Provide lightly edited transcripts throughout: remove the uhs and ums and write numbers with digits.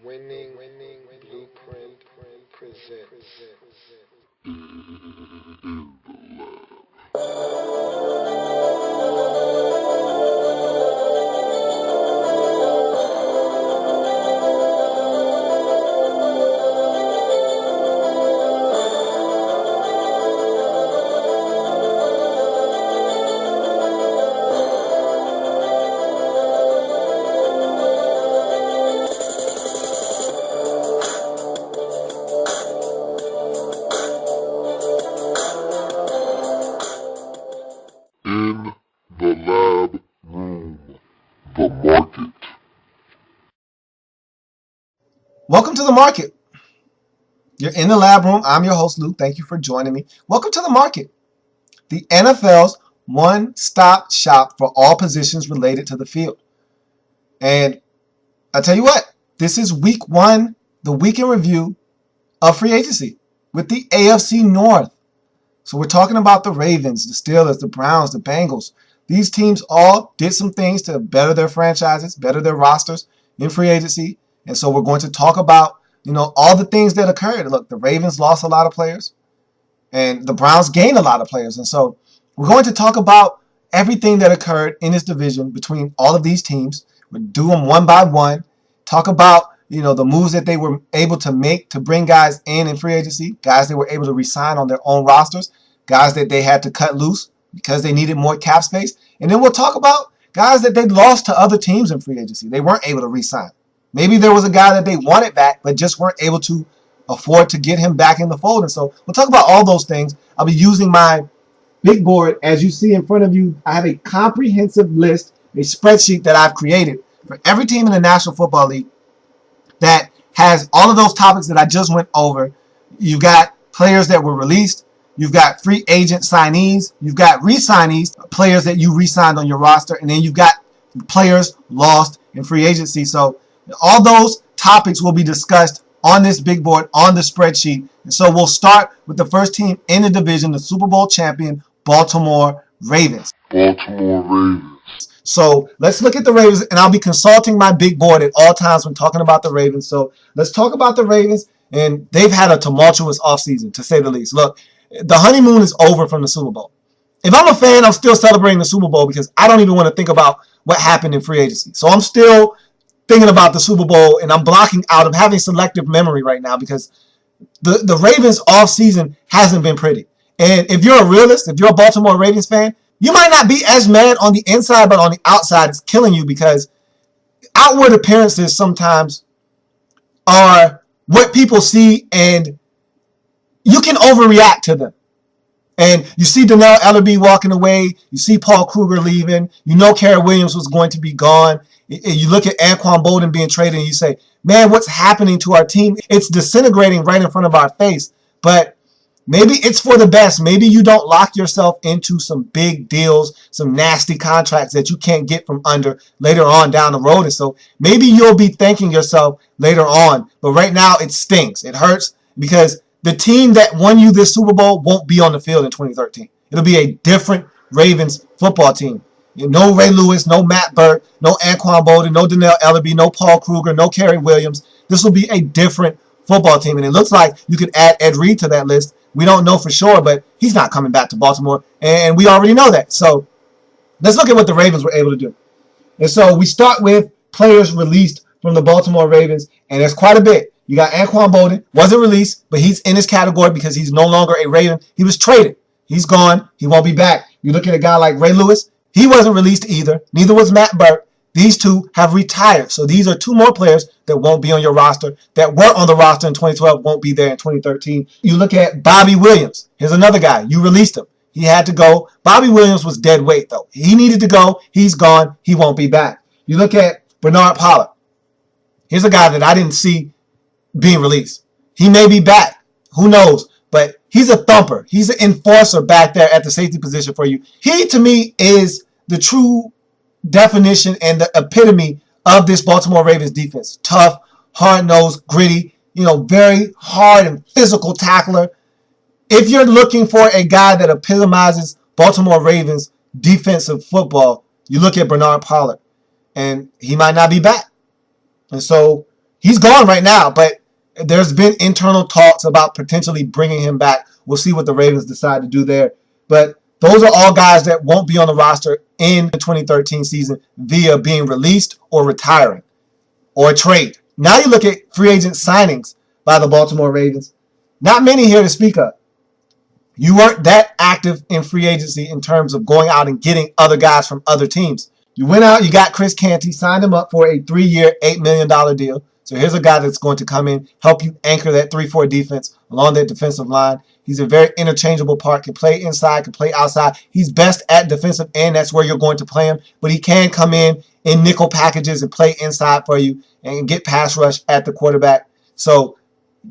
Winning Blueprint presents. In the lab room, the market. Welcome to the market. You're in the lab room. I'm your host, Luke. Thank you for joining me. Welcome to the market, the NFL's one-stop shop for all positions related to the field. And I tell you what, this is week one, the week in review of free agency with the AFC North. So we're talking about the Ravens, the Steelers, the Browns, the Bengals. These teams all did some things to better their franchises, better their rosters in free agency. And so we're going to talk about, all the things that occurred. Look, the Ravens lost a lot of players and the Browns gained a lot of players. And so we're going to talk about everything that occurred in this division between all of these teams. We'll do them one by one, talk about, the moves that they were able to make to bring guys in free agency, guys they were able to re-sign on their own rosters, guys that they had to cut loose because they needed more cap space. And then we'll talk about guys that they lost to other teams in free agency. They weren't able to re-sign. Maybe there was a guy that they wanted back, but just weren't able to afford to get him back in the fold. And so we'll talk about all those things. I'll be using my big board. As you see in front of you, I have a comprehensive list, a spreadsheet that I've created for every team in the National Football League that has all of those topics that I just went over. You've got players that were released. You've got free agent signees. You've got re-signees, players that you re-signed on your roster. And then you've got players lost in free agency. So all those topics will be discussed on this big board, on the spreadsheet. And so we'll start with the first team in the division, the Super Bowl champion, Baltimore Ravens. Baltimore Ravens. So let's look at the Ravens, and I'll be consulting my big board at all times when talking about the Ravens. So let's talk about the Ravens, and they've had a tumultuous offseason, to say the least. Look, the honeymoon is over from the Super Bowl. If I'm a fan, I'm still celebrating the Super Bowl because I don't even want to think about what happened in free agency. So I'm still thinking about the Super Bowl, and I'm blocking out. I'm having selective memory right now because the Ravens offseason hasn't been pretty. And if you're a realist, if you're a Baltimore Ravens fan, you might not be as mad on the inside, but on the outside, it's killing you because outward appearances sometimes are what people see, and you can overreact to them. And you see L.A.B walking away. You see Paul Kruger leaving. You know Kerry Williams was going to be gone. You look at Anquan Bolden being traded and you say, man, what's happening to our team? It's disintegrating right in front of our face. But maybe it's for the best. Maybe you don't lock yourself into some big deals, some nasty contracts that you can't get from under later on down the road. And so maybe you'll be thanking yourself later on. But right now it stings. It hurts because the team that won you this Super Bowl won't be on the field in 2013. It'll be a different Ravens football team. No Ray Lewis, no Matt Burke, no Anquan Bolden, no L.A.B, no Paul Kruger, no Kerry Williams. This will be a different football team. And it looks like you could add Ed Reed to that list. We don't know for sure, but he's not coming back to Baltimore. And we already know that. So let's look at what the Ravens were able to do. And so we start with players released from the Baltimore Ravens, and there's quite a bit. You got Anquan Bolden, wasn't released, but he's in his category because he's no longer a Raven. He was traded. He's gone. He won't be back. You look at a guy like Ray Lewis, he wasn't released either. Neither was Matt Burke. These two have retired. So these are two more players that won't be on your roster, that were on the roster in 2012, won't be there in 2013. You look at Bobby Williams. Here's another guy. You released him. He had to go. Bobby Williams was dead weight, though. He needed to go. He's gone. He won't be back. You look at Bernard Pollard. Here's a guy that I didn't see being released. He may be back. Who knows? But he's a thumper. He's an enforcer back there at the safety position for you. He, to me, is the true definition and the epitome of this Baltimore Ravens defense. Tough, hard-nosed, gritty, very hard and physical tackler. If you're looking for a guy that epitomizes Baltimore Ravens defensive football, you look at Bernard Pollard, and he might not be back. And so He's gone right now, but there's been internal talks about potentially bringing him back. We'll see what the Ravens decide to do there. But those are all guys that won't be on the roster in the 2013 season via being released or retiring or a trade. Now you look at free agent signings by the Baltimore Ravens. Not many here to speak of. You weren't that active in free agency in terms of going out and getting other guys from other teams. You went out, you got Chris Canty, signed him up for a 3-year, $8 million deal. So here's a guy that's going to come in, help you anchor that 3-4 defense along that defensive line. He's a very interchangeable part, can play inside, can play outside. He's best at defensive end. That's where you're going to play him. But he can come in nickel packages and play inside for you and get pass rush at the quarterback. So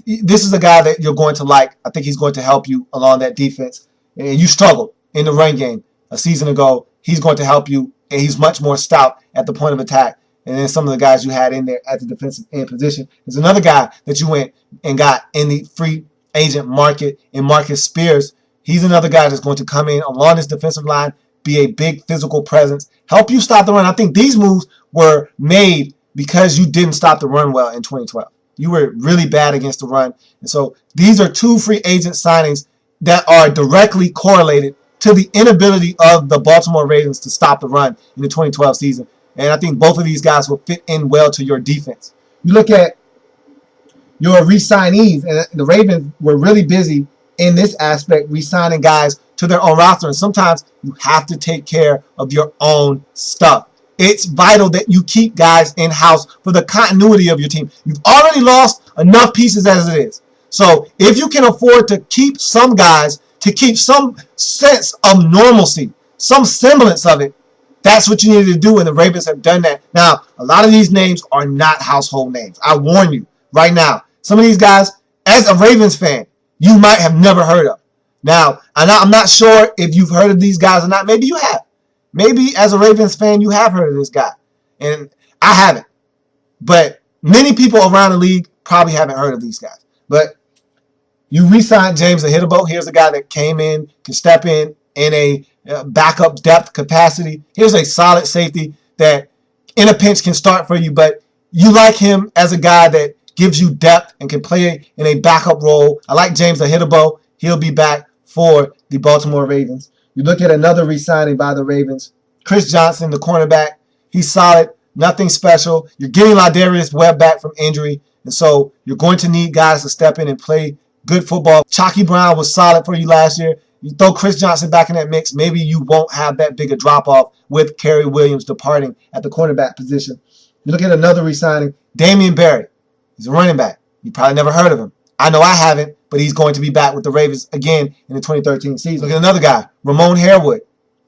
this is a guy that you're going to like. I think he's going to help you along that defense. And you struggled in the run game a season ago. He's going to help you, and he's much more stout at the point of attack. And then some of the guys you had in there at the defensive end position. There's another guy that you went and got in the free agent market in Marcus Spears. He's another guy that's going to come in along this defensive line, be a big physical presence, help you stop the run. I think these moves were made because you didn't stop the run well in 2012. You were really bad against the run. And so these are two free agent signings that are directly correlated to the inability of the Baltimore Ravens to stop the run in the 2012 season. And I think both of these guys will fit in well to your defense. You look at your re-signees, and the Ravens were really busy in this aspect, re-signing guys to their own roster. And sometimes you have to take care of your own stuff. It's vital that you keep guys in-house for the continuity of your team. You've already lost enough pieces as it is. So if you can afford to keep some guys, to keep some sense of normalcy, some semblance of it, that's what you need to do, and the Ravens have done that. Now, a lot of these names are not household names. I warn you right now. Some of these guys, as a Ravens fan, you might have never heard of. Now, I'm not sure if you've heard of these guys or not. Maybe you have. Maybe as a Ravens fan, you have heard of this guy. And I haven't. But many people around the league probably haven't heard of these guys. But you re-signed James Ahitabo. Here's a guy that came in, can step in a backup depth capacity. Here's a solid safety that in a pinch can start for you. But you like him as a guy that gives you depth and can play in a backup role. I like James Ahitabo. He'll be back for the Baltimore Ravens. You look at another re-signing by the Ravens. Chris Johnson, the cornerback. He's solid. Nothing special. You're getting Ladarius Webb back from injury. And so you're going to need guys to step in and play good football. Chalky Brown was solid for you last year. You throw Chris Johnson back in that mix, maybe you won't have that big a drop-off with Kerry Williams departing at the cornerback position. You look at another re-signing, Damian Barry. He's a running back. You probably never heard of him. I know I haven't, but he's going to be back with the Ravens again in the 2013 season. Look at another guy, Ramon Harewood.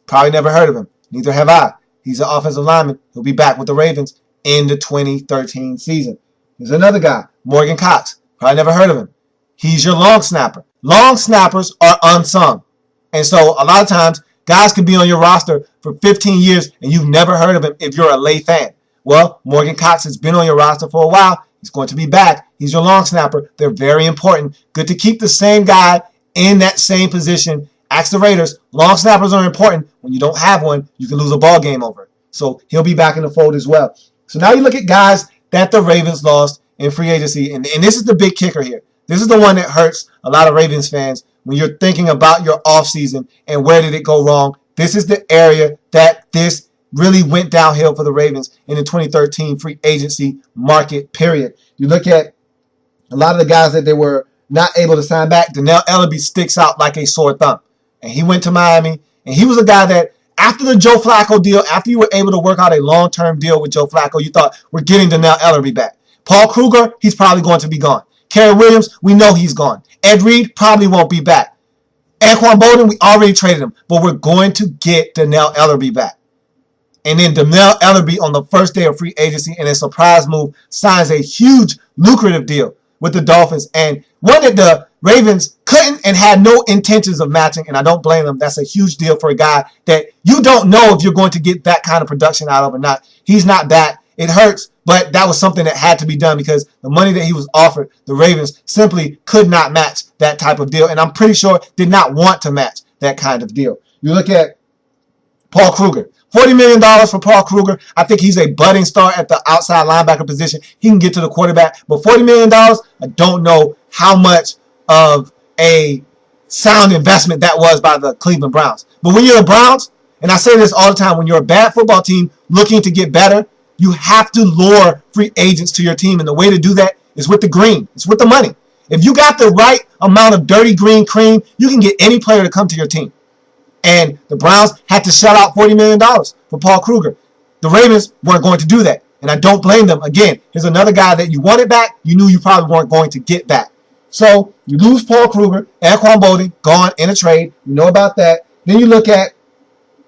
Probably never heard of him. Neither have I. He's an offensive lineman. He'll be back with the Ravens in the 2013 season. There's another guy, Morgan Cox. Probably never heard of him. He's your long snapper. Long snappers are unsung. And so a lot of times, guys could be on your roster for 15 years and you've never heard of him if you're a lay fan. Well, Morgan Cox has been on your roster for a while. He's going to be back. He's your long snapper. They're very important. Good to keep the same guy in that same position. Ask the Raiders. Long snappers are important. When you don't have one, you can lose a ball game over it. So he'll be back in the fold as well. So now you look at guys that the Ravens lost in free agency. And this is the big kicker here. This is the one that hurts a lot of Ravens fans when you're thinking about your offseason and where did it go wrong. This is the area that this really went downhill for the Ravens in the 2013 free agency market period. You look at a lot of the guys that they were not able to sign back. L.A.B sticks out like a sore thumb. And he went to Miami, and he was a guy that after the Joe Flacco deal, after you were able to work out a long-term deal with Joe Flacco, you thought, we're getting L.A.B back. Paul Kruger, he's probably going to be gone. Kerry Williams, we know he's gone. Ed Reed probably won't be back. Anquan Bolden, we already traded him, but we're going to get L.A.B back. And then L.A.B on the first day of free agency in a surprise move signs a huge lucrative deal with the Dolphins, and one that the Ravens couldn't and had no intentions of matching, and I don't blame them. That's a huge deal for a guy that you don't know if you're going to get that kind of production out of or not. He's not that. It hurts, but that was something that had to be done because the money that he was offered, the Ravens simply could not match that type of deal, and I'm pretty sure did not want to match that kind of deal. You look at Paul Kruger. $40 million for Paul Kruger. I think he's a budding star at the outside linebacker position. He can get to the quarterback. But $40 million, I don't know how much of a sound investment that was by the Cleveland Browns. But when you're the Browns, and I say this all the time, when you're a bad football team looking to get better, you have to lure free agents to your team. And the way to do that is with the green. It's with the money. If you got the right amount of dirty green cream, you can get any player to come to your team. And the Browns had to shell out $40 million for Paul Kruger. The Ravens weren't going to do that. And I don't blame them. Again, here's another guy that you wanted back. You knew you probably weren't going to get back. So you lose Paul Kruger, Anquan Boldin, gone in a trade. You know about that. Then you look at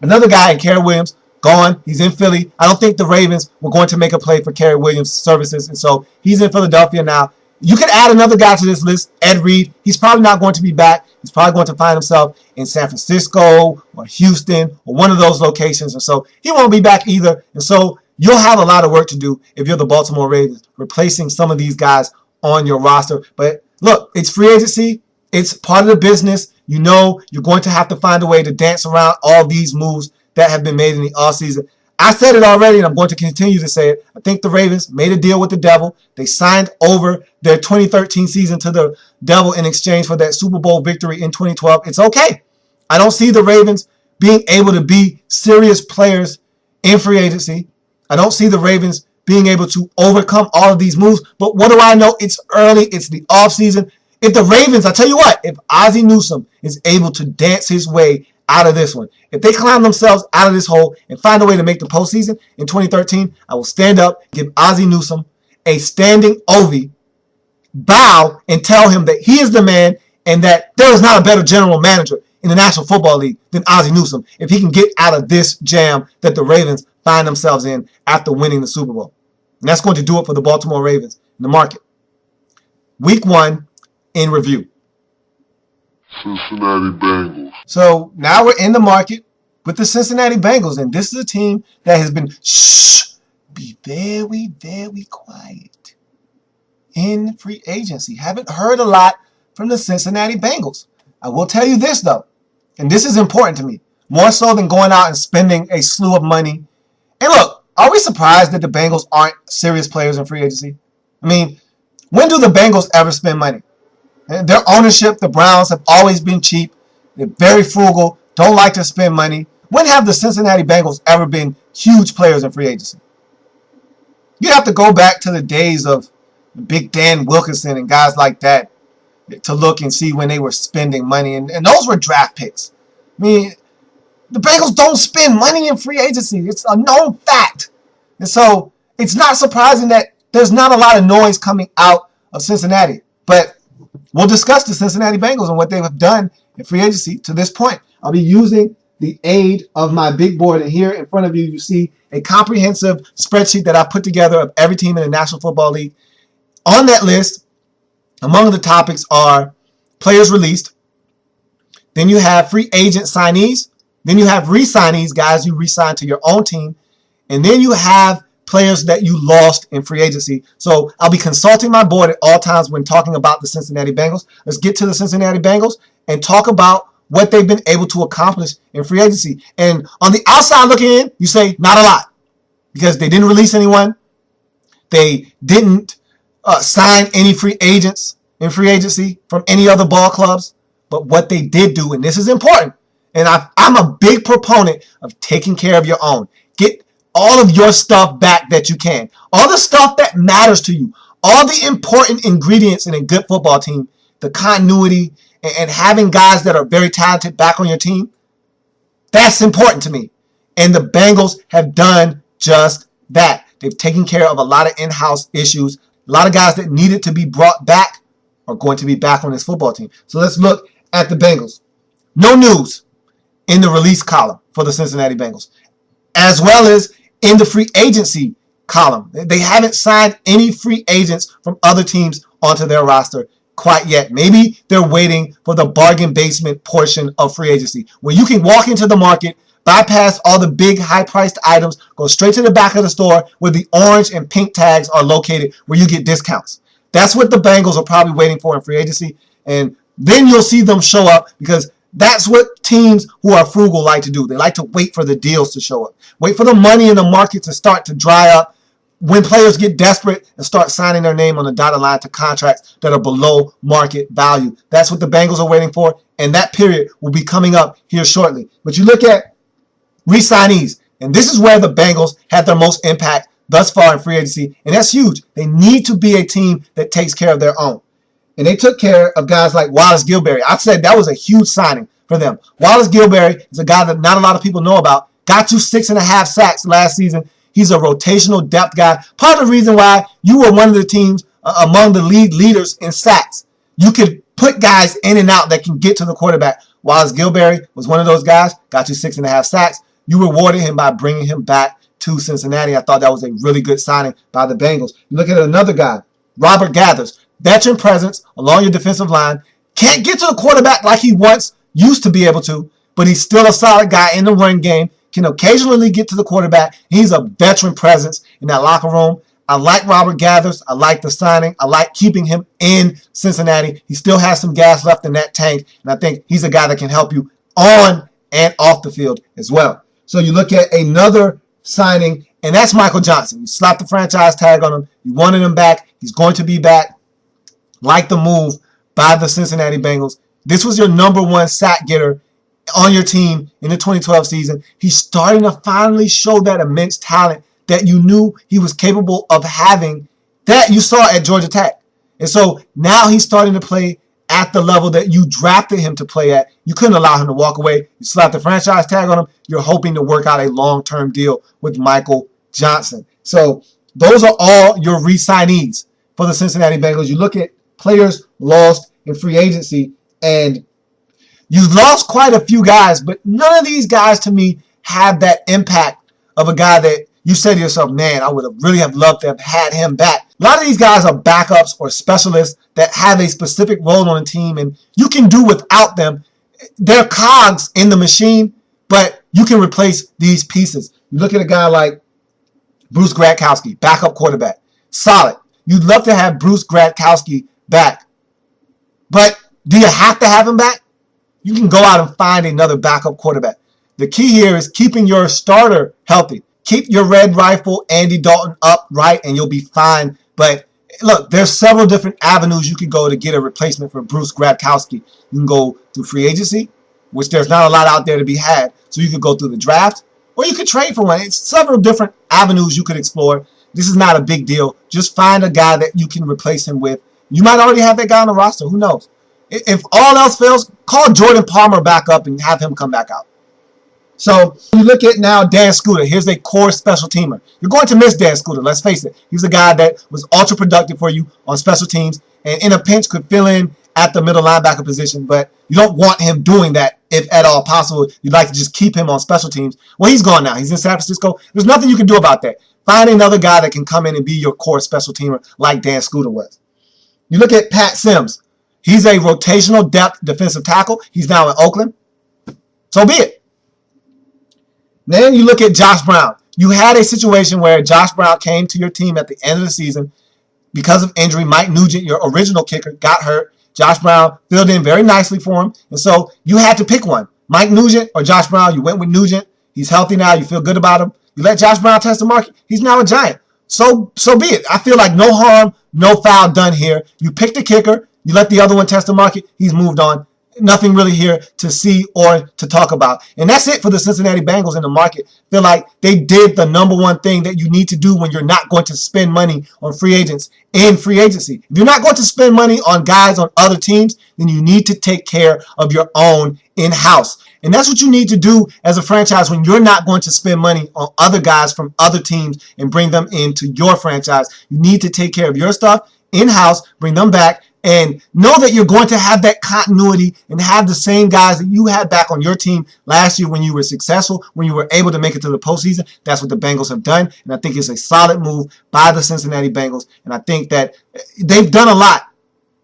another guy in Kerry Williams, gone. He's in Philly. I don't think the Ravens were going to make a play for Kerry Williams' services. And so he's in Philadelphia now. You could add another guy to this list, Ed Reed. He's probably not going to be back. He's probably going to find himself in San Francisco or Houston or one of those locations. And so he won't be back either. And so you'll have a lot of work to do if you're the Baltimore Ravens, replacing some of these guys on your roster. But look, it's free agency. It's part of the business. You know you're going to have to find a way to dance around all these moves that have been made in the offseason. I said it already, and I'm going to continue to say it. I think the Ravens made a deal with the devil. They signed over their 2013 season to the devil in exchange for that Super Bowl victory in 2012. It's okay. I don't see the Ravens being able to be serious players in free agency. I don't see the Ravens being able to overcome all of these moves. But what do I know? It's early. It's the offseason. If the Ravens, I tell you what, if Ozzie Newsome is able to dance his way out of this one, if they climb themselves out of this hole and find a way to make the postseason in 2013, I will stand up, give Ozzie Newsome a standing ovation, bow, and tell him that he is the man and that there is not a better general manager in the National Football League than Ozzie Newsome if he can get out of this jam that the Ravens find themselves in after winning the Super Bowl. And that's going to do it for the Baltimore Ravens in the market. Week 1 in review. Cincinnati Bengals. So now we're in the market with the Cincinnati Bengals, and this is a team that has been be very, very quiet in free agency. Haven't heard a lot from the Cincinnati Bengals. I will tell you this, though, and this is important to me, more so than going out and spending a slew of money. And look, are we surprised that the Bengals aren't serious players in free agency? I mean, when do the Bengals ever spend money? Their ownership, the Browns, have always been cheap. They're very frugal, don't like to spend money. When have the Cincinnati Bengals ever been huge players in free agency? You have to go back to the days of Big Dan Wilkinson and guys like that to look and see when they were spending money. And those were draft picks. I mean, the Bengals don't spend money in free agency. It's a known fact. And so it's not surprising that there's not a lot of noise coming out of Cincinnati. But we'll discuss the Cincinnati Bengals and what they have done in free agency to this point. I'll be using the aid of my big board. And here in front of you, you see a comprehensive spreadsheet that I put together of every team in the National Football League. On that list, among the topics are players released. Then you have free agent signees. Then you have re-signees, guys you re-signed to your own team. And then you have players that you lost in free agency. So I'll be consulting my board at all times when talking about the Cincinnati Bengals. Let's get to the Cincinnati Bengals and talk about what they've been able to accomplish in free agency. And on the outside looking in, you say not a lot because they didn't release anyone. They didn't sign any free agents in free agency from any other ball clubs. But what they did do, and this is important, and I'm a big proponent of taking care of your own. Get all of your stuff back that you can. All the stuff that matters to you. All the important ingredients in a good football team. The continuity and having guys that are very talented back on your team. That's important to me. And the Bengals have done just that. They've taken care of a lot of in-house issues. A lot of guys that needed to be brought back are going to be back on this football team. So let's look at the Bengals. No news in the release column for the Cincinnati Bengals, as well as in the free agency column. They haven't signed any free agents from other teams onto their roster quite yet. Maybe they're waiting for the bargain basement portion of free agency, where you can walk into the market, bypass all the big high-priced items, go straight to the back of the store where the orange and pink tags are located, where you get discounts. That's what the Bengals are probably waiting for in free agency, and then you'll see them show up because That's what teams who are frugal like to do. They like to wait for the deals to show up. Wait for the money in the market to start to dry up. When players get desperate and start signing their name on the dotted line to contracts that are below market value. That's what the Bengals are waiting for, and that period will be coming up here shortly. But you look at re-signees, and this is where the Bengals had their most impact thus far in free agency, and that's huge. They need to be a team that takes care of their own. And they took care of guys like Wallace Gilberry. I said that was a huge signing for them. Wallace Gilberry is a guy that not a lot of people know about. Got you 6.5 sacks last season. He's a rotational depth guy. Part of the reason why you were one of the teams among the league leaders in sacks. You could put guys in and out that can get to the quarterback. Wallace Gilberry was one of those guys. Got you 6.5 sacks. You rewarded him by bringing him back to Cincinnati. I thought that was a really good signing by the Bengals. You look at another guy, Robert Gathers. Veteran presence along your defensive line. Can't get to the quarterback like he once used to be able to, but he's still a solid guy in the run game. Can occasionally get to the quarterback. He's a veteran presence in that locker room. I like Robert Gathers. I like the signing. I like keeping him in Cincinnati. He still has some gas left in that tank, and I think he's a guy that can help you on and off the field as well. So you look at another signing, and that's Michael Johnson. You slapped the franchise tag on him. You wanted him back. He's going to be back. Like the move by the Cincinnati Bengals. This was your number one sack getter on your team in the 2012 season. He's starting to finally show that immense talent that you knew he was capable of having that you saw at Georgia Tech. And so now he's starting to play at the level that you drafted him to play at. You couldn't allow him to walk away. You slapped the franchise tag on him. You're hoping to work out a long-term deal with Michael Johnson. So those are all your re-signees for the Cincinnati Bengals. You look at players lost in free agency, and you've lost quite a few guys, but none of these guys to me have that impact of a guy that you say to yourself, man, I would have really have loved to have had him back. A lot of these guys are backups or specialists that have a specific role on the team, and you can do without them. They're cogs in the machine, but you can replace these pieces. You look at a guy like Bruce Gradkowski, backup quarterback, solid. You'd love to have Bruce Gradkowski back. But do you have to have him back? You can go out and find another backup quarterback. The key here is keeping your starter healthy. Keep your red rifle, Andy Dalton, upright, and you'll be fine. But look, there's several different avenues you can go to get a replacement for Bruce Gradkowski. You can go through free agency, which there's not a lot out there to be had. So you could go through the draft, or you could trade for one. It's several different avenues you could explore. This is not a big deal. Just find a guy that you can replace him with. You might already have that guy on the roster. Who knows? If all else fails, call Jordan Palmer back up and have him come back out. So you look at now Dan Scooter. Here's a core special teamer. You're going to miss Dan Scooter. Let's face it. He's a guy that was ultra productive for you on special teams and in a pinch could fill in at the middle linebacker position, but you don't want him doing that if at all possible. You'd like to just keep him on special teams. Well, he's gone now. He's in San Francisco. There's nothing you can do about that. Find another guy that can come in and be your core special teamer like Dan Scooter was. You look at Pat Sims. He's a rotational depth defensive tackle. He's now in Oakland. So be it. Then you look at Josh Brown. You had a situation where Josh Brown came to your team at the end of the season because of injury. Mike Nugent, your original kicker, got hurt. Josh Brown filled in very nicely for him. And so you had to pick one. Mike Nugent or Josh Brown. You went with Nugent. He's healthy now. You feel good about him. You let Josh Brown test the market. He's now a Giant. So be it. I feel like no harm, no foul done here. You picked a kicker. You let the other one test the market. He's moved on. Nothing really here to see or to talk about. And that's it for the Cincinnati Bengals in the market. Feel like they did the number one thing that you need to do when you're not going to spend money on free agents in free agency. If you're not going to spend money on guys on other teams, then you need to take care of your own in-house. And that's what you need to do as a franchise when you're not going to spend money on other guys from other teams and bring them into your franchise. You need to take care of your stuff in-house, bring them back, and know that you're going to have that continuity and have the same guys that you had back on your team last year when you were successful, when you were able to make it to the postseason. That's what the Bengals have done, and I think it's a solid move by the Cincinnati Bengals, and I think that they've done a lot.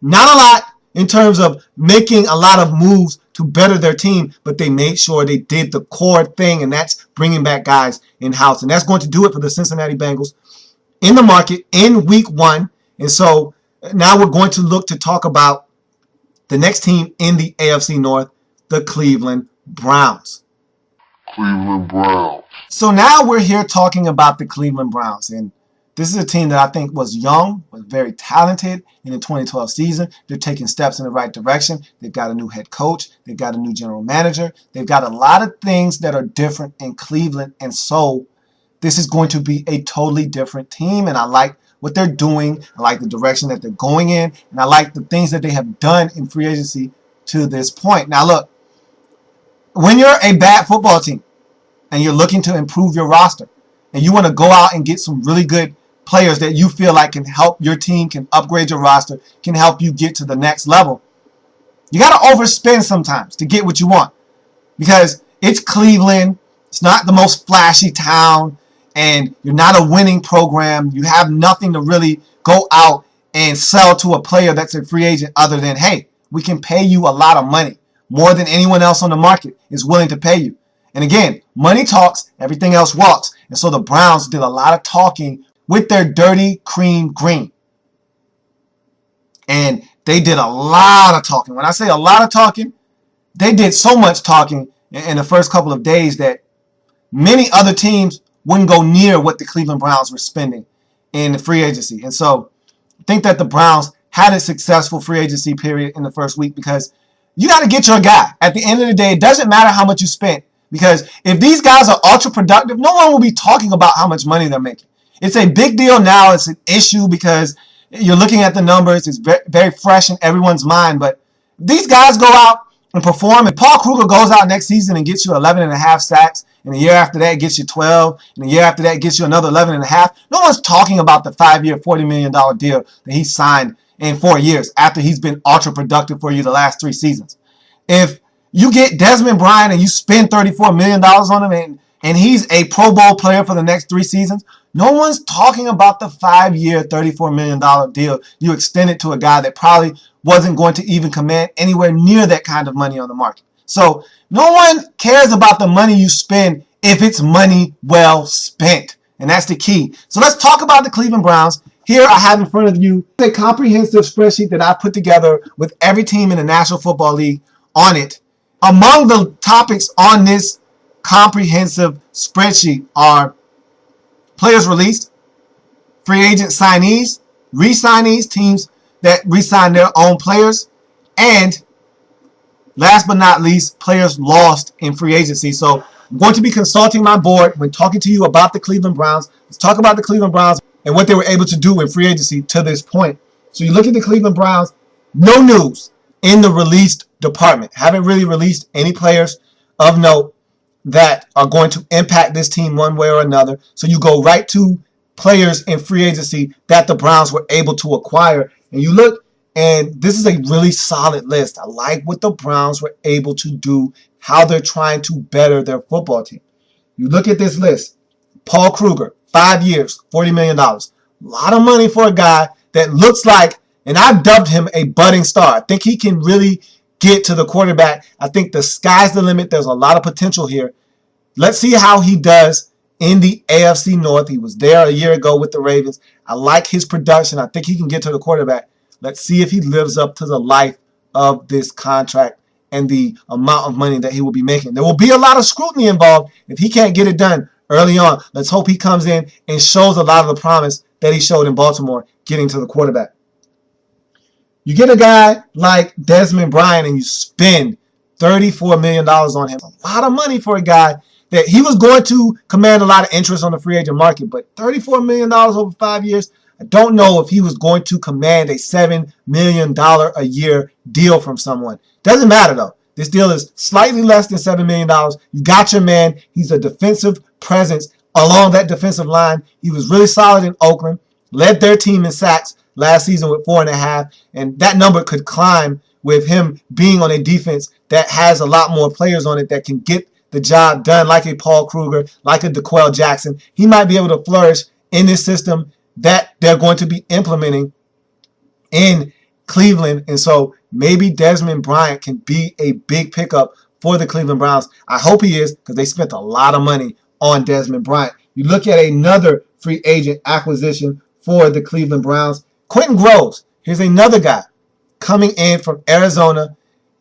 Not a lot in terms of making a lot of moves to better their team, but they made sure they did the core thing, and that's bringing back guys in-house, and that's going to do it for the Cincinnati Bengals in the market in week 1, and so now we're going to look to talk about the next team in the AFC North, the Cleveland Browns. Cleveland Browns. So now we're here talking about the Cleveland Browns. And this is a team that I think was young, was very talented in the 2012 season. They're taking steps in the right direction. They've got a new head coach. They've got a new general manager. They've got a lot of things that are different in Cleveland. And so this is going to be a totally different team. And I like what they're doing. I like the direction that they're going in. And I like the things that they have done in free agency to this point. Now, look, when you're a bad football team and you're looking to improve your roster and you want to go out and get some really good players that you feel like can help your team, can upgrade your roster, can help you get to the next level, you got to overspend sometimes to get what you want. Because it's Cleveland. It's not the most flashy town. And you're not a winning program. You have nothing to really go out and sell to a player that's a free agent other than, hey, we can pay you a lot of money. More than anyone else on the market is willing to pay you. And again, money talks, everything else walks. And so the Browns did a lot of talking with their dirty cream green. And they did a lot of talking. When I say a lot of talking, they did so much talking in the first couple of days that many other teams wouldn't go near what the Cleveland Browns were spending in the free agency. And so I think that the Browns had a successful free agency period in the first week because you got to get your guy. At the end of the day, it doesn't matter how much you spent, because if these guys are ultra productive, no one will be talking about how much money they're making. It's a big deal now. It's an issue because you're looking at the numbers. It's very fresh in everyone's mind. But these guys go out and perform, and Paul Kruger goes out next season and gets you 11.5 sacks, and the year after that gets you 12, and the year after that gets you another 11.5. No one's talking about the 5-year, $40 million deal that he signed in 4 years after he's been ultra productive for you the last 3 seasons. If you get Desmond Bryant and you spend $34 million on him and he's a Pro Bowl player for the next 3 seasons, no one's talking about the 5-year, $34 million deal you extended to a guy that probably wasn't going to even command anywhere near that kind of money on the market. So no one cares about the money you spend if it's money well spent. And that's the key. So let's talk about the Cleveland Browns. Here I have in front of you a comprehensive spreadsheet that I put together with every team in the National Football League on it. Among the topics on this comprehensive spreadsheet are players released, free agent signees, re-signees, teams that re-sign their own players, and last but not least, players lost in free agency. So I'm going to be consulting my board when talking to you about the Cleveland Browns. Let's talk about the Cleveland Browns and what they were able to do in free agency to this point. So you look at the Cleveland Browns, no news in the released department. Haven't really released any players of note that are going to impact this team one way or another. So you go right to players in free agency that the Browns were able to acquire. And you look, and this is a really solid list. I like what the Browns were able to do, how they're trying to better their football team. You look at this list. Paul Kruger, 5 years, $40 million. A lot of money for a guy that looks like, and I've dubbed him a budding star. I think he can really get to the quarterback. I think the sky's the limit. There's a lot of potential here. Let's see how he does in the AFC North. He was there a year ago with the Ravens. I like his production. I think he can get to the quarterback. Let's see if he lives up to the life of this contract and the amount of money that he will be making. There will be a lot of scrutiny involved if he can't get it done early on. Let's hope he comes in and shows a lot of the promise that he showed in Baltimore getting to the quarterback. You get a guy like Desmond Bryant and you spend $34 million on him. A lot of money for a guy that he was going to command a lot of interest on the free agent market, but $34 million over 5 years, I don't know if he was going to command a $7 million a year deal from someone. Doesn't matter though. This deal is slightly less than $7 million. You got your man. He's a defensive presence along that defensive line. He was really solid in Oakland, led their team in sacks last season with 4.5, and that number could climb with him being on a defense that has a lot more players on it that can get the job done, like a Paul Kruger, like a DeQuell Jackson. He might be able to flourish in this system that they're going to be implementing in Cleveland. And so maybe Desmond Bryant can be a big pickup for the Cleveland Browns. I hope he is, because they spent a lot of money on Desmond Bryant. You look at another free agent acquisition for the Cleveland Browns. Quentin Groves, here's another guy coming in from Arizona.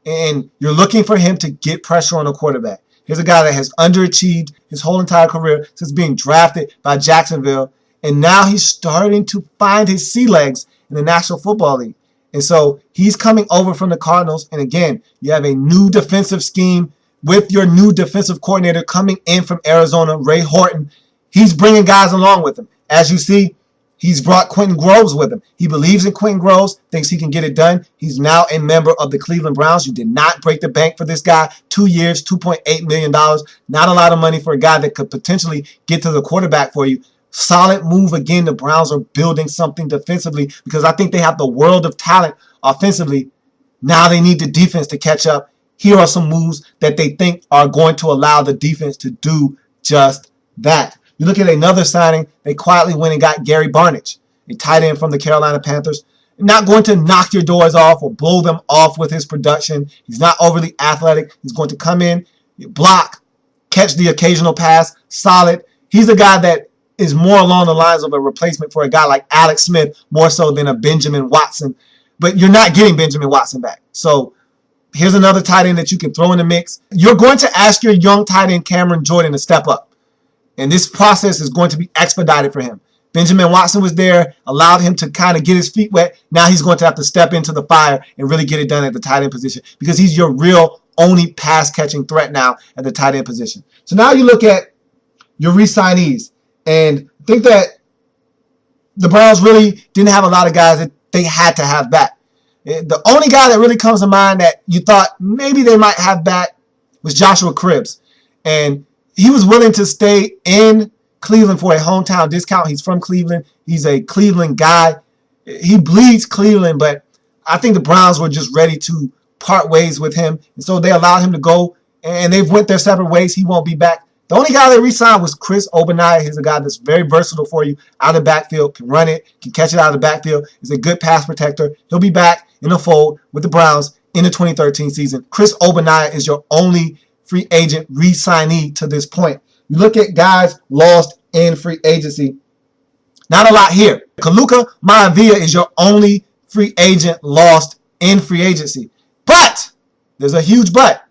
and you're looking for him to get pressure on the quarterback. Here's a guy that has underachieved his whole entire career since being drafted by Jacksonville, and now he's starting to find his sea legs in the National Football League. And so he's coming over from the Cardinals, and again, you have a new defensive scheme with your new defensive coordinator coming in from Arizona, Ray Horton. He's bringing guys along with him. As you see, he's brought Quentin Groves with him. He believes in Quentin Groves, thinks he can get it done. He's now a member of the Cleveland Browns. You did not break the bank for this guy. 2 years, $2.8 million. Not a lot of money for a guy that could potentially get to the quarterback for you. Solid move. Again, the Browns are building something defensively because I think they have the world of talent offensively. Now they need the defense to catch up. Here are some moves that they think are going to allow the defense to do just that. You look at another signing, they quietly went and got Gary Barnidge, a tight end from the Carolina Panthers. Not going to knock your doors off or blow them off with his production. He's not overly athletic. He's going to come in, block, catch the occasional pass, solid. He's a guy that is more along the lines of a replacement for a guy like Alex Smith, more so than a Benjamin Watson. But you're not getting Benjamin Watson back. So here's another tight end that you can throw in the mix. You're going to ask your young tight end Cameron Jordan to step up. And this process is going to be expedited for him. Benjamin Watson was there, allowed him to kind of get his feet wet. Now he's going to have to step into the fire and really get it done at the tight end position because he's your real only pass-catching threat now at the tight end position. So now you look at your re-signees and think that the Browns really didn't have a lot of guys that they had to have back. The only guy that really comes to mind that you thought maybe they might have back was Joshua Cribbs. And he was willing to stay in Cleveland for a hometown discount. He's from Cleveland. He's a Cleveland guy. He bleeds Cleveland, but I think the Browns were just ready to part ways with him. And so they allowed him to go, and they've went their separate ways. He won't be back. The only guy they re-signed was Chris Ogbonnaya. He's a guy that's very versatile for you out of the backfield, can run it, can catch it out of the backfield. He's a good pass protector. He'll be back in the fold with the Browns in the 2013 season. Chris Ogbonnaya is your only free agent re-signee to this point. You look at guys lost in free agency. Not a lot here. Kaluka Maravilla is your only free agent lost in free agency. But there's a huge but.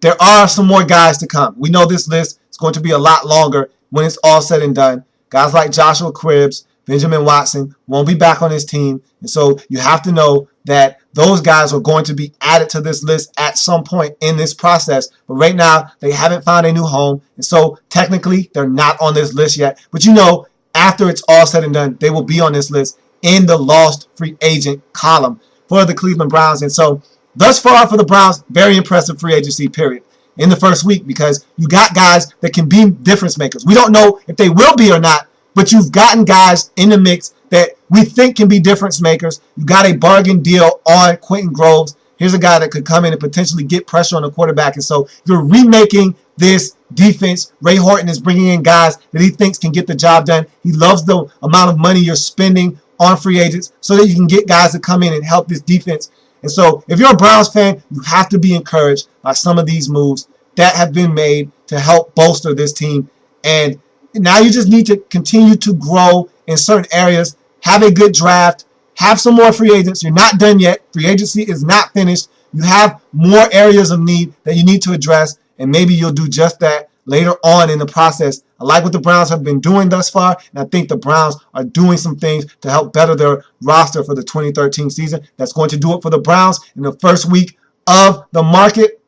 There are some more guys to come. We know this list is going to be a lot longer when it's all said and done. Guys like Joshua Cribbs, Benjamin Watson won't be back on his team. And so you have to know that those guys are going to be added to this list at some point in this process. But right now, they haven't found a new home. And so technically, they're not on this list yet. But you know, after it's all said and done, they will be on this list in the lost free agent column for the Cleveland Browns. And so thus far for the Browns, very impressive free agency period in the first week because you got guys that can be difference makers. We don't know if they will be or not, but you've gotten guys in the mix that we think can be difference makers. You got a bargain deal on Quentin Groves. Here's a guy that could come in and potentially get pressure on the quarterback. And so you're remaking this defense. Ray Horton is bringing in guys that he thinks can get the job done. He loves the amount of money you're spending on free agents so that you can get guys to come in and help this defense. And so if you're a Browns fan, you have to be encouraged by some of these moves that have been made to help bolster this team. And now you just need to continue to grow in certain areas, have a good draft, have some more free agents. You're not done yet. Free agency is not finished. You have more areas of need that you need to address, and maybe you'll do just that later on in the process. I like what the Browns have been doing thus far, and I think the Browns are doing some things to help better their roster for the 2013 season. That's going to do it for the Browns in the first week of the market.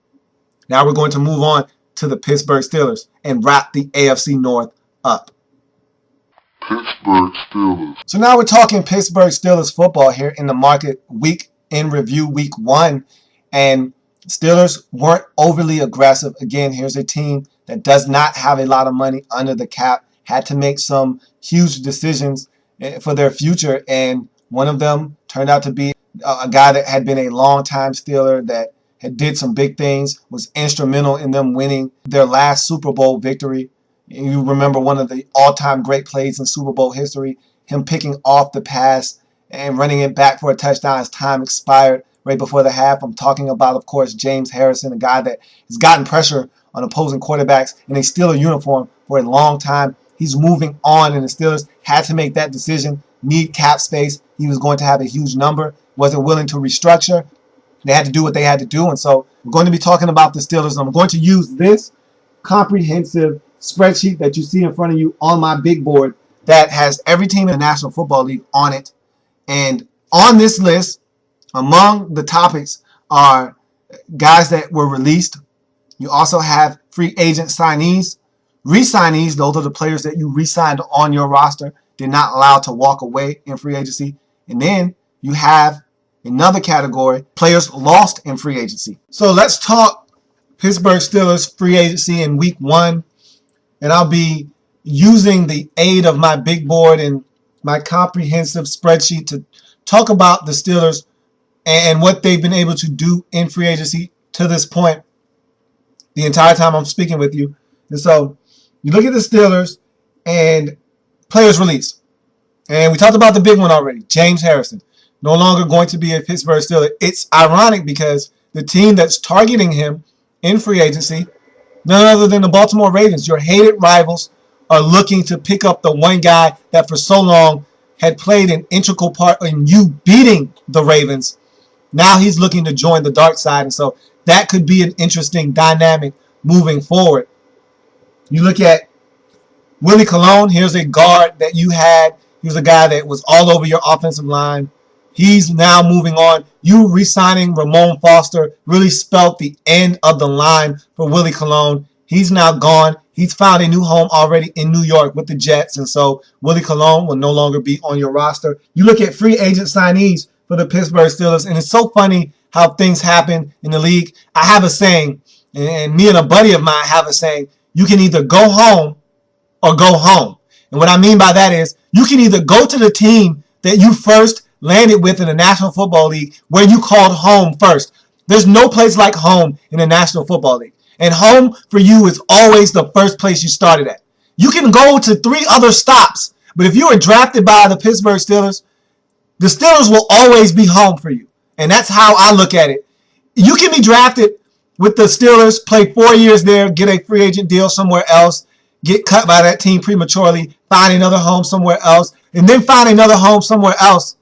Now we're going to move on to the Pittsburgh Steelers and wrap the AFC North up. Pittsburgh Steelers. So now we're talking Pittsburgh Steelers football here in the market week in review, week 1. And Steelers weren't overly aggressive. Again, here's a team that does not have a lot of money under the cap, had to make some huge decisions for their future. And one of them turned out to be a guy that had been a long-time Steeler that had did some big things, was instrumental in them winning their last Super Bowl victory. You remember one of the all-time great plays in Super Bowl history, him picking off the pass and running it back for a touchdown as time expired right before the half. I'm talking about, of course, James Harrison, a guy that has gotten pressure on opposing quarterbacks in a Steeler uniform for a long time. He's moving on, and the Steelers had to make that decision, need cap space. He was going to have a huge number, wasn't willing to restructure. They had to do what they had to do. And so we're going to be talking about the Steelers. I'm going to use this comprehensive spreadsheet that you see in front of you on my big board that has every team in the National Football League on it. And on this list, among the topics are guys that were released. You also have free agent signees, re-signees. Those are the players that you re-signed on your roster, did not allow to walk away in free agency. And then you have another category, players lost in free agency. So let's talk Pittsburgh Steelers free agency in week 1. And I'll be using the aid of my big board and my comprehensive spreadsheet to talk about the Steelers and what they've been able to do in free agency to this point the entire time I'm speaking with you. And so you look at the Steelers and players released. And we talked about the big one already, James Harrison. No longer going to be a Pittsburgh Steeler. It's ironic because the team that's targeting him in free agency, none other than the Baltimore Ravens, your hated rivals, are looking to pick up the one guy that for so long had played an integral part in you beating the Ravens. Now he's looking to join the dark side, and so that could be an interesting dynamic moving forward. You look at Willie Colon. Here's a guard that you had. He was a guy that was all over your offensive line. He's now moving on. You re-signing Ramon Foster really spelled the end of the line for Willie Colon. He's now gone. He's found a new home already in New York with the Jets, and so Willie Colon will no longer be on your roster. You look at free agent signees for the Pittsburgh Steelers, and it's so funny how things happen in the league. I have a saying, and me and a buddy of mine have a saying, you can either go home or go home. And what I mean by that is you can either go to the team that you first landed with in the National Football League where you called home first. There's no place like home in the National Football League. And home for you is always the first place you started at. You can go to 3 other stops, but if you were drafted by the Pittsburgh Steelers, the Steelers will always be home for you. And that's how I look at it. You can be drafted with the Steelers, play 4 years there, get a free agent deal somewhere else, get cut by that team prematurely, find another home somewhere else, and then find another home somewhere else.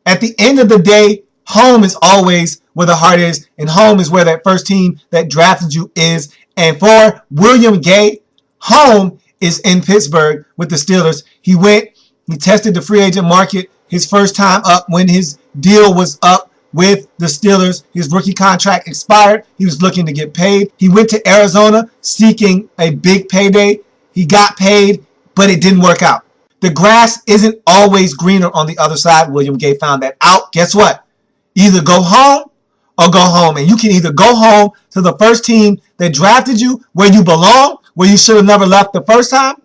At the end of the day, home is always where the heart is, and home is where that first team that drafted you is. And for William Gay, home is in Pittsburgh with the Steelers. He tested the free agent market his first time up when his deal was up with the Steelers. His rookie contract expired. He was looking to get paid. He went to Arizona seeking a big payday. He got paid, but it didn't work out. The grass isn't always greener on the other side. William Gay found that out. Guess what? Either go home or go home. And you can either go home to the first team that drafted you where you belong, where you should have never left the first time,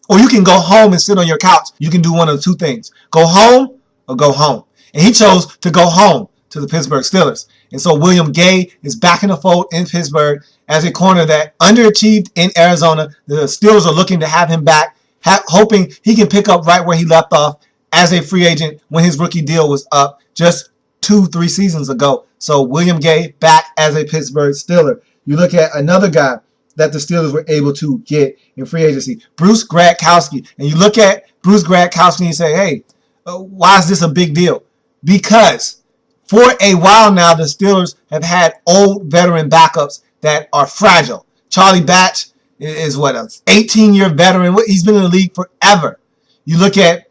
or you can go home and sit on your couch. You can do one of the 2 things. Go home or go home. And he chose to go home to the Pittsburgh Steelers. And so William Gay is back in the fold in Pittsburgh as a corner that underachieved in Arizona. The Steelers are looking to have him back, hoping he can pick up right where he left off as a free agent when his rookie deal was up just 2-3 seasons ago. So William Gay back as a Pittsburgh Steeler. You look at another guy that the Steelers were able to get in free agency, Bruce Gradkowski. And you look at Bruce Gradkowski and you say, hey, why is this a big deal? Because for a while now, the Steelers have had old veteran backups that are fragile. Charlie Batch is what, an 18-year veteran. He's been in the league forever. You look at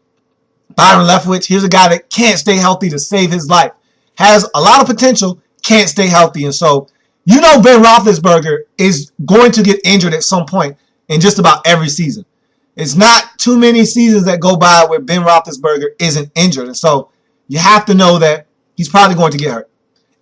Byron Leftwich. Here's a guy that can't stay healthy to save his life. Has a lot of potential, can't stay healthy. And so, you know Ben Roethlisberger is going to get injured at some point in just about every season. It's not too many seasons that go by where Ben Roethlisberger isn't injured. And so, you have to know that he's probably going to get hurt.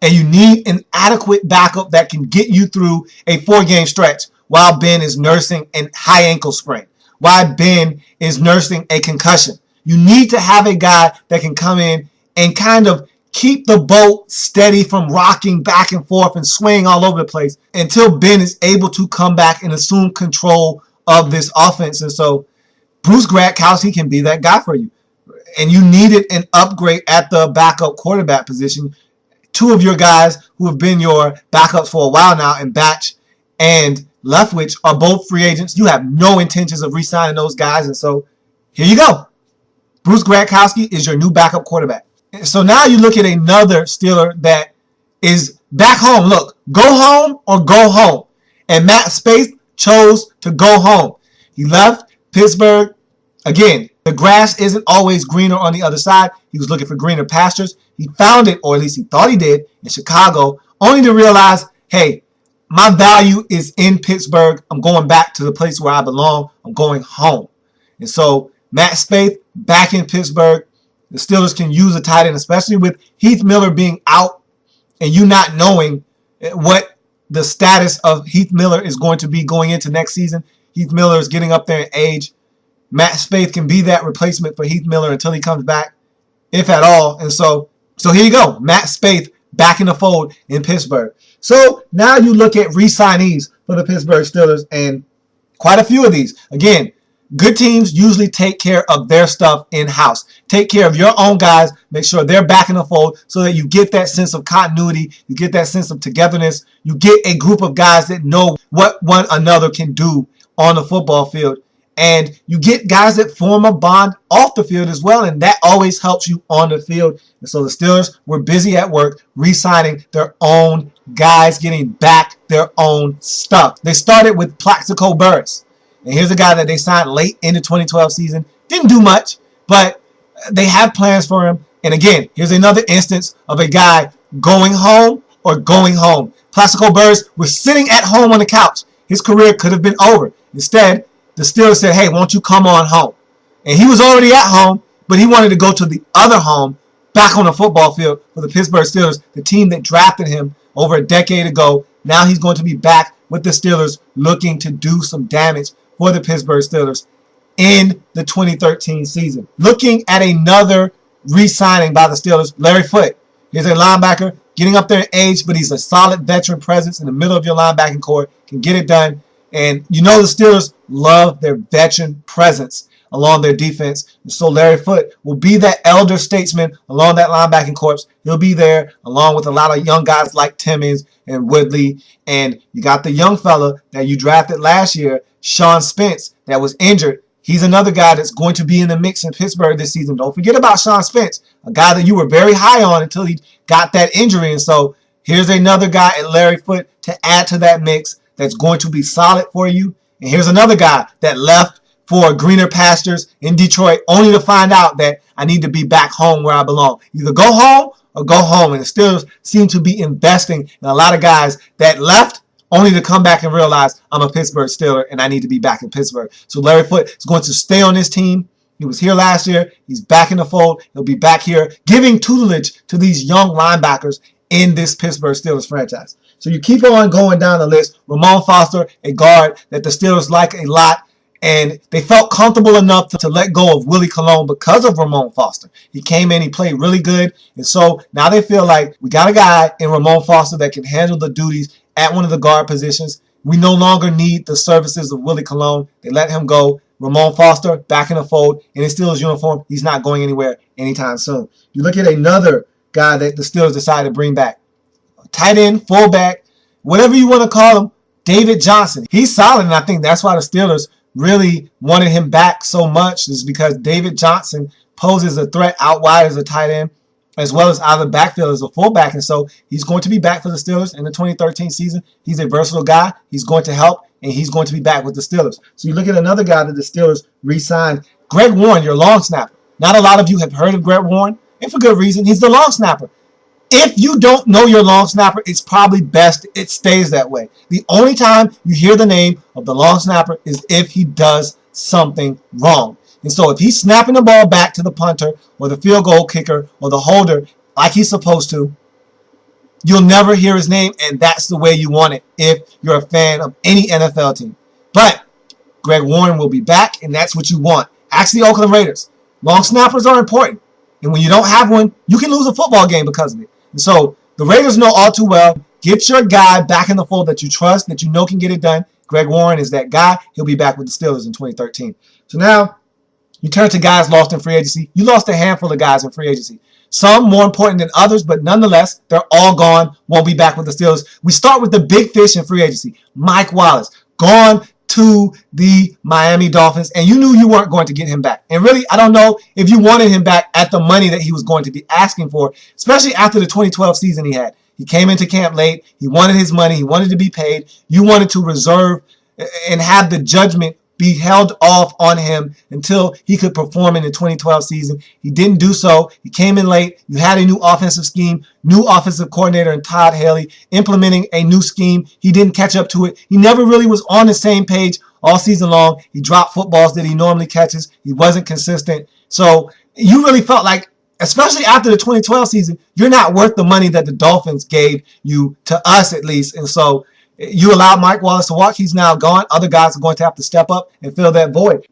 And you need an adequate backup that can get you through a 4-game stretch while Ben is nursing a high ankle sprain, while Ben is nursing a concussion. You need to have a guy that can come in and kind of keep the boat steady from rocking back and forth and swaying all over the place until Ben is able to come back and assume control of this offense. And so Bruce Gradkowski can be that guy for you. And you needed an upgrade at the backup quarterback position. 2 of your guys who have been your backups for a while now, and Batch and Leftwich, are both free agents. You have no intentions of re-signing those guys. And so here you go. Bruce Gradkowski is your new backup quarterback. So now you look at another Steeler that is back home. Look, go home or go home. And Matt Spaeth chose to go home. He left Pittsburgh. Again, the grass isn't always greener on the other side. He was looking for greener pastures. He found it, or at least he thought he did, in Chicago, only to realize, hey, my value is in Pittsburgh. I'm going back to the place where I belong. I'm going home. And so Matt Spaeth back in Pittsburgh. The Steelers can use a tight end, especially with Heath Miller being out and you not knowing what the status of Heath Miller is going to be going into next season. Heath Miller is getting up there in age. Matt Spaeth can be that replacement for Heath Miller until he comes back, if at all. And so here you go. Matt Spaeth back in the fold in Pittsburgh. So now you look at re-signees for the Pittsburgh Steelers, and quite a few of these. Again, good teams usually take care of their stuff in-house. Take care of your own guys. Make sure they're back in the fold so that you get that sense of continuity. You get that sense of togetherness. You get a group of guys that know what one another can do on the football field. And you get guys that form a bond off the field as well, and that always helps you on the field. And so the Steelers were busy at work re-signing their own guys, getting back their own stuff. They started with Plaxico Burress. And here's a guy that they signed late in the 2012 season. Didn't do much, but they have plans for him. And again, here's another instance of a guy going home or going home. Plaxico Burress was sitting at home on the couch. His career could have been over. Instead, the Steelers said, hey, won't you come on home? And he was already at home, but he wanted to go to the other home, back on the football field for the Pittsburgh Steelers, the team that drafted him over a decade ago. Now he's going to be back with the Steelers looking to do some damage for the Pittsburgh Steelers in the 2013 season. Looking at another re-signing by the Steelers, Larry Foote. He's a linebacker getting up there in age, but he's a solid veteran presence in the middle of your linebacking core, can get it done. And you know the Steelers love their veteran presence along their defense. And so Larry Foote will be that elder statesman along that linebacking corps. He'll be there along with a lot of young guys like Timmons and Woodley. And you got the young fella that you drafted last year, Sean Spence, that was injured. He's another guy that's going to be in the mix in Pittsburgh this season. Don't forget about Sean Spence, a guy that you were very high on until he got that injury. And so here's another guy at Larry Foote to add to that mix that's going to be solid for you. And here's another guy that left for greener pastures in Detroit only to find out that I need to be back home where I belong. Either go home or go home. And the Steelers seem to be investing in a lot of guys that left only to come back and realize I'm a Pittsburgh Steeler and I need to be back in Pittsburgh. So Larry Foote is going to stay on this team. He was here last year. He's back in the fold. He'll be back here giving tutelage to these young linebackers in this Pittsburgh Steelers franchise. So you keep on going down the list. Ramon Foster, a guard that the Steelers like a lot, and they felt comfortable enough to let go of Willie Colon because of Ramon Foster. He came in, he played really good, and so now they feel like we got a guy in Ramon Foster that can handle the duties at one of the guard positions. We no longer need the services of Willie Colon. They let him go. Ramon Foster back in the fold in his Steelers uniform. He's not going anywhere anytime soon. You look at another guy that the Steelers decided to bring back. Tight end, fullback, whatever you want to call him, David Johnson. He's solid, and I think that's why the Steelers really wanted him back so much, is because David Johnson poses a threat out wide as a tight end as well as out of the backfield as a fullback. And so he's going to be back for the Steelers in the 2013 season. He's a versatile guy. He's going to help, and he's going to be back with the Steelers. So you look at another guy that the Steelers re-signed, Greg Warren, your long snapper. Not a lot of you have heard of Greg Warren, and for good reason. He's the long snapper. If you don't know your long snapper, it's probably best it stays that way. The only time you hear the name of the long snapper is if he does something wrong. And so if he's snapping the ball back to the punter or the field goal kicker or the holder like he's supposed to, you'll never hear his name, and that's the way you want it if you're a fan of any NFL team. But Greg Warren will be back, and that's what you want. Ask the Oakland Raiders. Long snappers are important. And when you don't have one, you can lose a football game because of it. And so the Raiders know all too well, get your guy back in the fold that you trust, that you know can get it done. Greg Warren is that guy. He'll be back with the Steelers in 2013. So now you turn to guys lost in free agency. You lost a handful of guys in free agency. Some more important than others, but nonetheless, they're all gone, won't be back with the Steelers. We start with the big fish in free agency. Mike Wallace, gone to the Miami Dolphins, and you knew you weren't going to get him back. And really, I don't know if you wanted him back at the money that he was going to be asking for, especially after the 2012 season he had. He came into camp late. He wanted his money. He wanted to be paid. You wanted to reserve and have the judgment be held off on him until he could perform in the 2012 season. He didn't do so. He came in late. You had a new offensive scheme, new offensive coordinator in Todd Haley, implementing a new scheme. He didn't catch up to it. He never really was on the same page all season long. He dropped footballs that he normally catches. He wasn't consistent. So you really felt like, especially after the 2012 season, you're not worth the money that the Dolphins gave you, to us at least. And so you allowed Mike Wallace to walk. He's now gone. Other guys are going to have to step up and fill that void.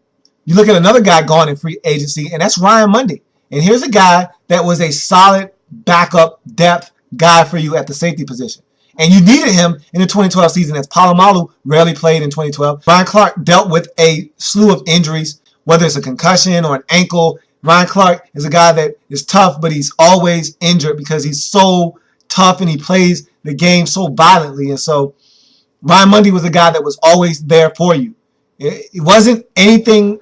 You look at another guy gone in free agency, and that's Ryan Mundy. And here's a guy that was a solid backup depth guy for you at the safety position. And you needed him in the 2012 season, as Palomalu rarely played in 2012. Ryan Clark dealt with a slew of injuries, whether it's a concussion or an ankle. Ryan Clark is a guy that is tough, but he's always injured because he's so tough and he plays the game so violently. And so Ryan Mundy was a guy that was always there for you. It wasn't anything,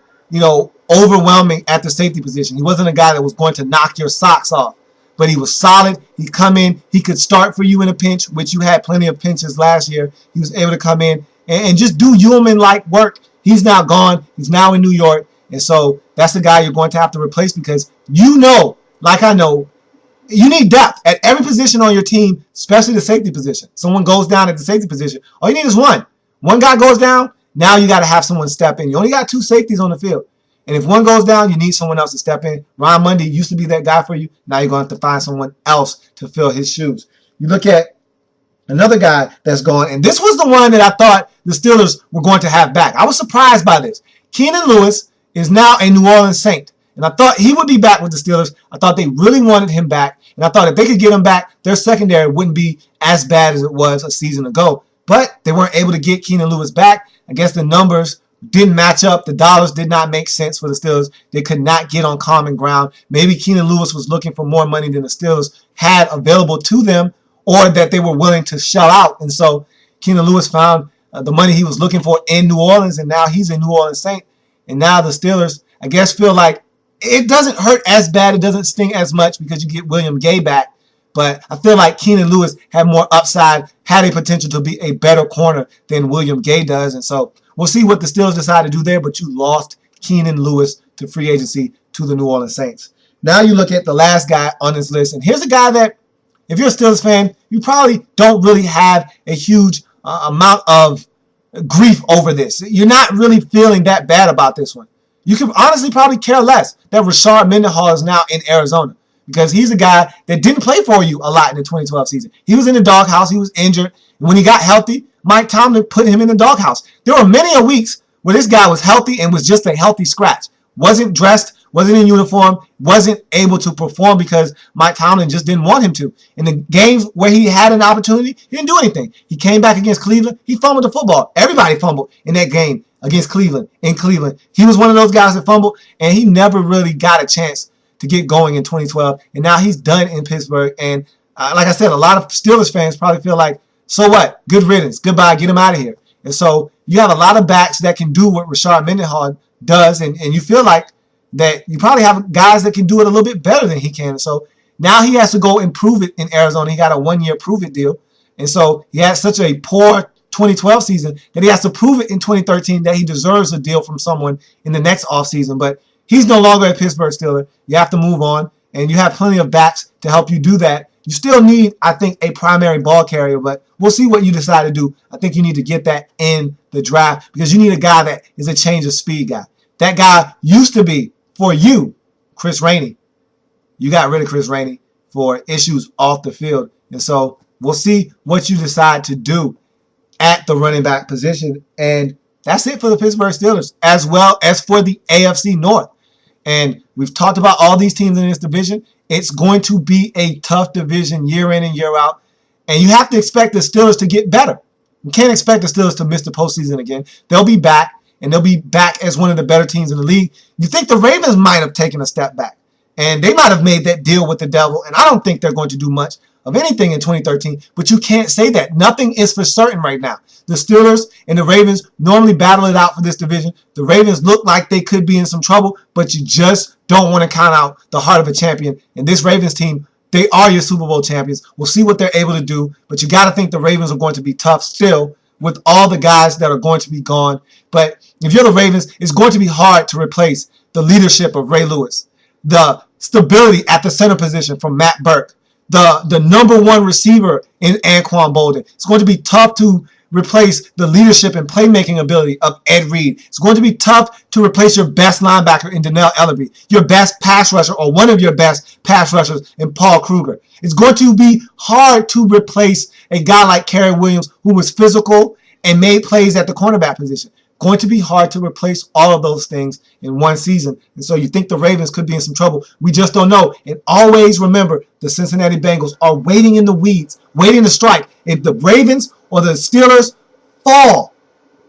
overwhelming at the safety position. He wasn't a guy that was going to knock your socks off, but he was solid. He'd come in. He could start for you in a pinch, which you had plenty of pinches last year. He was able to come in and just do human-like work. He's now gone. He's now in New York. And so that's the guy you're going to have to replace because like I know, you need depth at every position on your team, especially the safety position. Someone goes down at the safety position. All you need is one. One guy goes down, now you got to have someone step in. You only got two safeties on the field. And if one goes down, you need someone else to step in. Ryan Mundy used to be that guy for you. Now you're going to have to find someone else to fill his shoes. You look at another guy that's gone, and this was the one that I thought the Steelers were going to have back. I was surprised by this. Keenan Lewis is now a New Orleans Saint. And I thought he would be back with the Steelers. I thought they really wanted him back. And I thought if they could get him back, their secondary wouldn't be as bad as it was a season ago. But they weren't able to get Keenan Lewis back. I guess the numbers didn't match up. The dollars did not make sense for the Steelers. They could not get on common ground. Maybe Keenan Lewis was looking for more money than the Steelers had available to them or that they were willing to shell out. And so Keenan Lewis found the money he was looking for in New Orleans, and now he's a New Orleans Saint. And now the Steelers, I guess, feel like it doesn't hurt as bad. It doesn't sting as much because you get William Gay back. But I feel like Keenan Lewis had more upside, had a potential to be a better corner than William Gay does. And so we'll see what the Steelers decide to do there. But you lost Keenan Lewis to free agency to the New Orleans Saints. Now you look at the last guy on this list. And here's a guy that, if you're a Steelers fan, you probably don't really have a huge amount of grief over this. You're not really feeling that bad about this one. You can honestly probably care less that Rashard Mendenhall is now in Arizona because he's a guy that didn't play for you a lot in the 2012 season. He was in the doghouse. He was injured. And when he got healthy, Mike Tomlin put him in the doghouse. There were many weeks where this guy was healthy and was just a healthy scratch. Wasn't dressed, wasn't in uniform, wasn't able to perform because Mike Tomlin just didn't want him to. In the games where he had an opportunity, he didn't do anything. He came back against Cleveland. He fumbled the football. Everybody fumbled in that game against Cleveland, in Cleveland. He was one of those guys that fumbled, and he never really got a chance to get going in 2012. And now he's done in Pittsburgh. And like I said, a lot of Steelers fans probably feel like, so what? Good riddance. Goodbye. Get him out of here. And so you have a lot of backs that can do what Rashard Mendenhall does, and you feel like that you probably have guys that can do it a little bit better than he can. So now he has to go and prove it in Arizona. He got a one-year prove-it deal. And so he had such a poor 2012 season that he has to prove it in 2013 that he deserves a deal from someone in the next offseason. But he's no longer a Pittsburgh Steeler. You have to move on, and you have plenty of backs to help you do that. You still need, I think, a primary ball carrier, but we'll see what you decide to do. I think you need to get that in the draft because you need a guy that is a change of speed guy. That guy used to be, for you, Chris Rainey. You got rid of Chris Rainey for issues off the field. And so we'll see what you decide to do at the running back position. And that's it for the Pittsburgh Steelers, as well as for the AFC North. And we've talked about all these teams in this division. It's going to be a tough division year in and year out. And you have to expect the Steelers to get better. You can't expect the Steelers to miss the postseason again. They'll be back, and they'll be back as one of the better teams in the league. You think the Ravens might have taken a step back, and they might have made that deal with the devil, and I don't think they're going to do much of anything in 2013, but you can't say that. Nothing is for certain right now. The Steelers and the Ravens normally battle it out for this division. The Ravens look like they could be in some trouble, but you just don't want to count out the heart of a champion, and this Ravens team They are your Super Bowl champions. We'll see what they're able to do, but you got to think the Ravens are going to be tough still with all the guys that are going to be gone. But if you're the Ravens, it's going to be hard to replace the leadership of Ray Lewis, the stability at the center position from Matt Burke, the number one receiver in Anquan Bolden. It's going to be tough to replace the leadership and playmaking ability of Ed Reed. It's going to be tough to replace your best linebacker in Donnell L.A.B, your best pass rusher or one of your best pass rushers in Paul Kruger. It's going to be hard to replace a guy like Kerry Williams who was physical and made plays at the cornerback position. Going to be hard to replace all of those things in one season. And so you think the Ravens could be in some trouble. We just don't know. And always remember, the Cincinnati Bengals are waiting in the weeds, waiting to strike. If the Ravens or the Steelers fall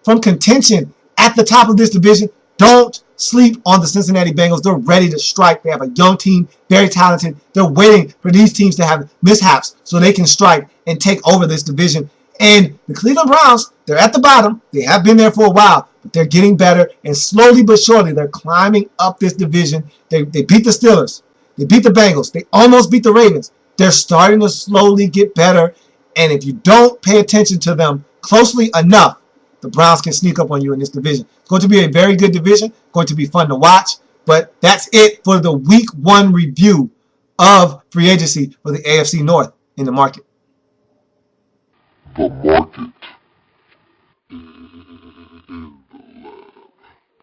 from contention at the top of this division, don't sleep on the Cincinnati Bengals. They're ready to strike. They have a young team, very talented. They're waiting for these teams to have mishaps so they can strike and take over this division. And the Cleveland Browns, they're at the bottom. They have been there for a while, but they're getting better. And slowly but surely, they're climbing up this division. They beat the Steelers. They beat the Bengals. They almost beat the Ravens. They're starting to slowly get better. And if you don't pay attention to them closely enough, the Browns can sneak up on you in this division. It's going to be a very good division. Going to be fun to watch. But that's it for the Week 1 review of free agency for the AFC North in the market. The market is